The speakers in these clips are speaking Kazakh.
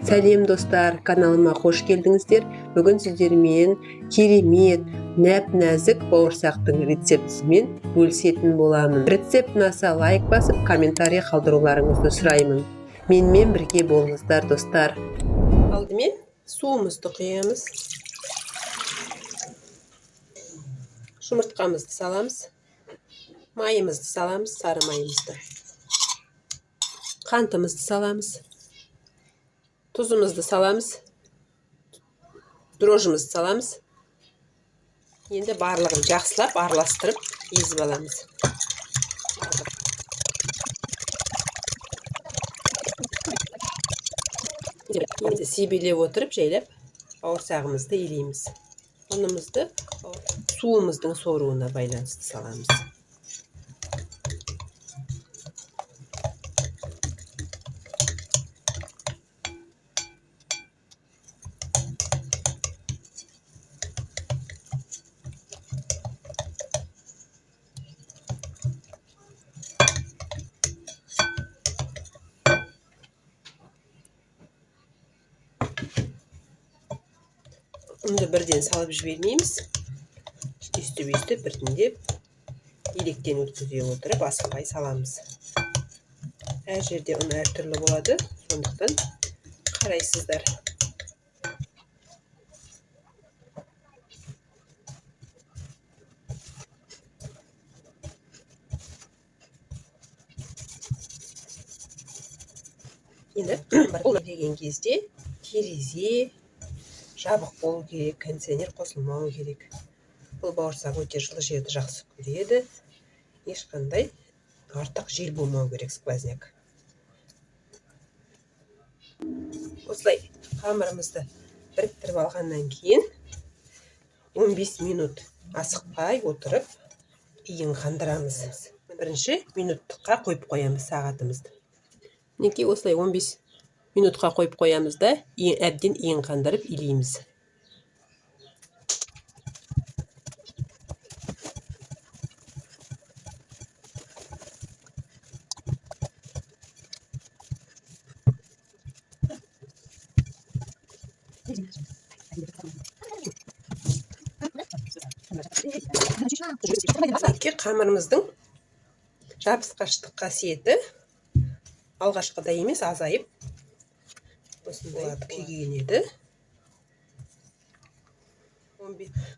Сәлем достар, каналыма қош келдіңіздер. Бүгін сіздермен керемет, нәп-нәзік бауырсақтың рецептісімен бөлісетін боламын. Рецепт ұнаса лайк басып, комментарий қалдыруларыңызды сұраймын. Менімен бірге болыңыздар достар. Алдымен суымызды құямыз. Жұмыртқамызды саламыз. Майымызды саламыз, сары майымызды. Қантымызды саламыз. Tuzumuzu salamız. Дрожжымызды salamız. Енді барлығын жақсылап араластырып езіп аламыз. Енді себелеп отырып жайлап бауырсағымызды илейміз. Ұнымызды суымыздың соруына байланысты саламыз. Ұнды бірден салып жібермейміз. Үсті біртіндеп електен өткізе отырып асықпай саламыз. Әр жерде ұн әртүрлі болады, сондықтан қарайсыздар. Енді бұл деген кезде терезе жабық болу керек, кондиционер қосылмау керек. Бұл бауырсақ өте жылы жерді жақсы көреді. Ешқандай артық жел болмау керек, сквозняк. Осылай қамырымызды біріктіріп алғаннан кейін 15 минут асықпай отырып иін қандырамыз. Бірінші минуттыққа қойып қоямыз сағатымызды. Неке осылай 15 минутқа қойып қоямыз да, әбден иін қандырып илейміз. Қамырымыздың жабысқаштық қасиеті алғашқыда емес, азайып осындай күйге енеді.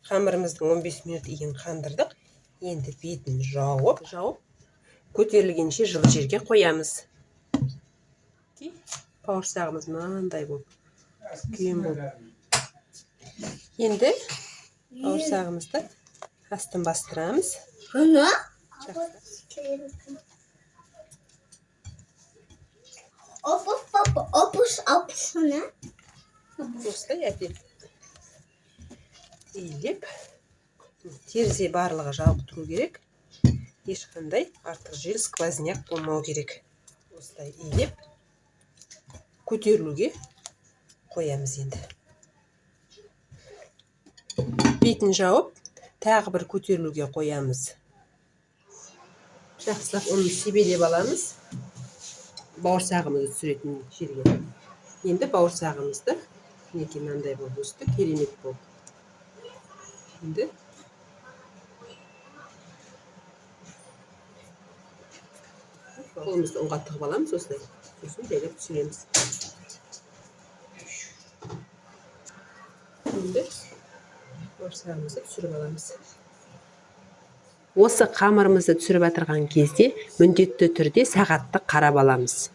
Қамырымыздың 15 минут иін қандырдық. Енді бетін жауып, көтерілгенше жылы жерге қоямыз. Бауырсағымыз мынандай болып, күйін болып. Енді бауырсағымызды астын бастырамыз. Осылай әдет иілеп, терезе барлығы жауып тұру керек. Ешқандай артық жел, сквозняк болмау керек. Осылай иілеп, көтерілуге қоямыз енді. Бетін жауып, тағы бір көтерілуге қоямыз. Жақсылап оны себелеп аламыз. Бауырсағымызды түсіретін жерге. Енді бауырсағымызды неке мынандай болып өсті, керемет болып. Енді қолымызды ұнға тығып аламыз осылай. Сосын жайлап түсіреміз. Енді бауырсағымызды түсіріп аламыз. Осы қамырымызды түсіріп атырған кезде міндетті түрде сағатты қарап аламыз.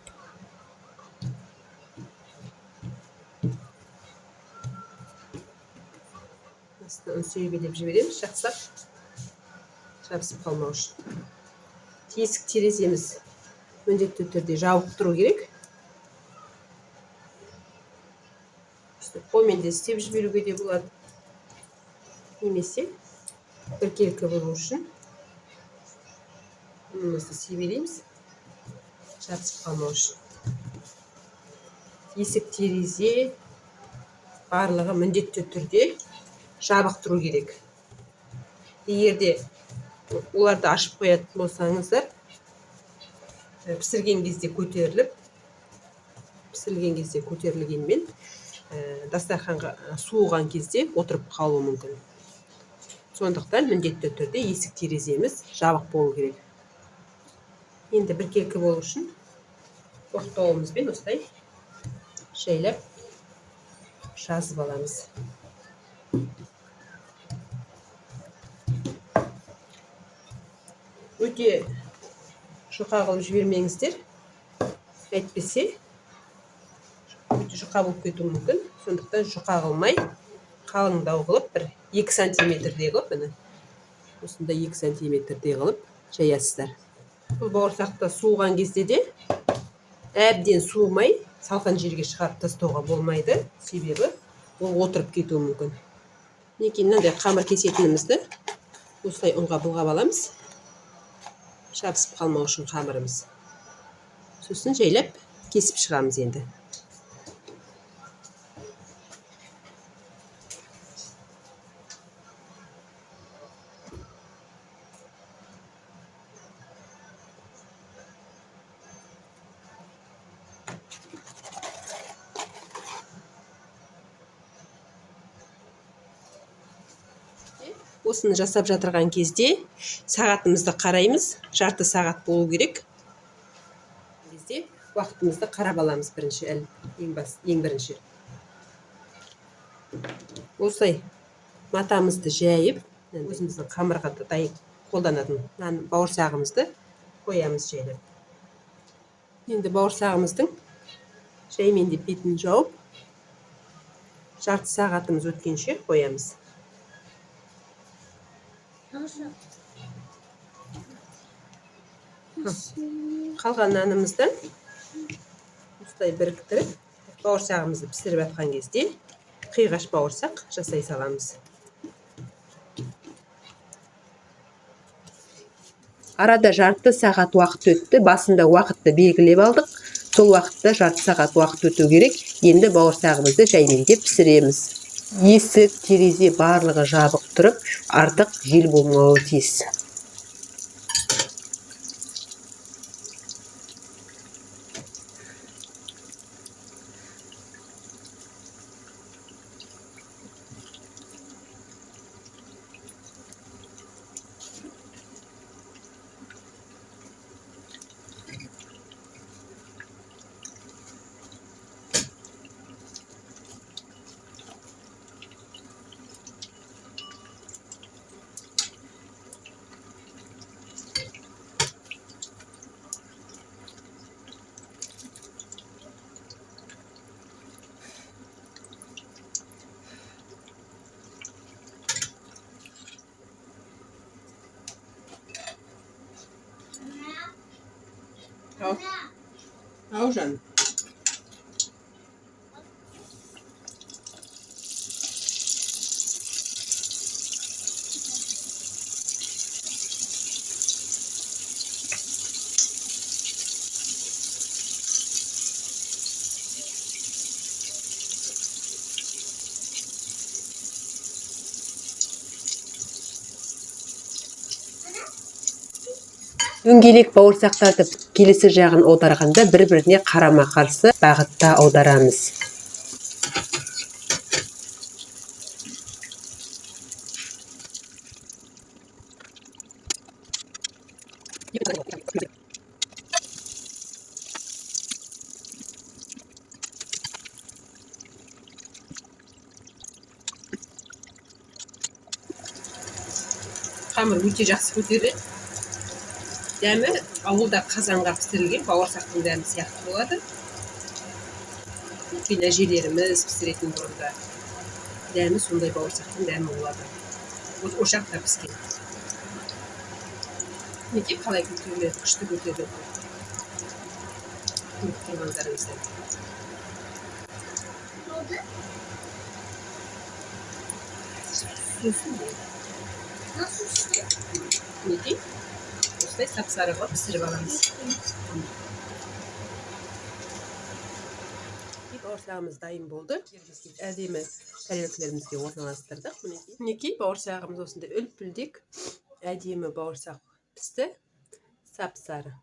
Астынан сүйбелеп жібереміз, жақсылап жабысып қалмау үшін. Тесік тереземіз міндетті түрде жауып тұру керек. Қолмен де істеп жіберуге де болады. Немесе біркелкі болу үшін ұнымызды себелейміз, жабысып қалмау үшін. Тесік терезе барлығы міндетті түрде жабық тұру керек. Егерде оларды ашып қоятын болсаңыздар, пісірген кезде көтеріліп пісірілген кезде көтерілгенмен дастарханға суыған кезде отырып қалуы мүмкін. Сондықтан міндетті түрде есік тереземіз жабық болу керек. Енді біркелкі болу үшін тоқтауымызбен осылай жайлап жазып аламыз. Өте жұқа қылып жібермеңіздер. Әйтпесе өте жұқа болып кетуі мүмкін. Сондықтан жұқа қылмай, қалыңдау қылып, бір 2 сантиметрдей қылып, міне осында 2 сантиметрдей қылып жаясыздар. Бұл бауырсақты суыған кезде де әбден суымай, салқын жерге шығарып тастауға болмайды. Себебі ол отырып кетуі мүмкін. Мінекей мынандай қамыр кесетінімізді осылай ұнға былғап аламыз. Жабысып қалмау үшін қамырымыз. Сосын жайлап кесіп шығамыз енді. Осыны жасап жатырған кезде сағатымызды қараймыз. Жарты сағат болу керек. Кезде уақытымызды қарап аламыз бірінші, ең бірінші. Осылай матамызды жайып, өзіміздің қамырға дайын қолданатын бауырсағымызды қоямыз жайлап. Енді бауырсағымыздың жаймендеп бетін жауып, жарты сағатымыз өткенше қоямыз. Қалған нанымызды осылай біріктіріп, бауырсағымызды пісіріп жатқан кезде қиғаш бауырсақ жасай саламыз. Арада жарты сағат уақыт өтті. Басында уақытты белгілеп алдық. Сол уақытта жарты сағат уақыт өту керек. Енді бауырсағымызды жаймендеп пісіреміз. Есік, терезе барлығы жабық тұрып, артық жел болмауы тиіс. Ау жаным. Дөңгелек бауырсақтарды келесі жағын аударғанда бір-біріне қарама-қарсы бағытта аударамыз. Қамыр өте жақсы көтереді. Дәмі ауылда қазанға пісірілген бауырсақтың дәмі сияқты болады. Үлкен әжелеріміз пісіретін бұрында. Дәмі сондай бауырсақтың дәмі болады. Ошақта піскен. Неге қалай көтеріледі, күшті көтеріледі. Көріп тұрғандарыңыздар. Неге? Осылай сап-сары қылып пісіріп аламыз. Бауырсағымыз дайын болды. Әдемі тарелкаларымызға орналастырдық. Мінекей бауырсағымыз осындай үлпілдек әдемі бауырсақ пісті. Сап-сары.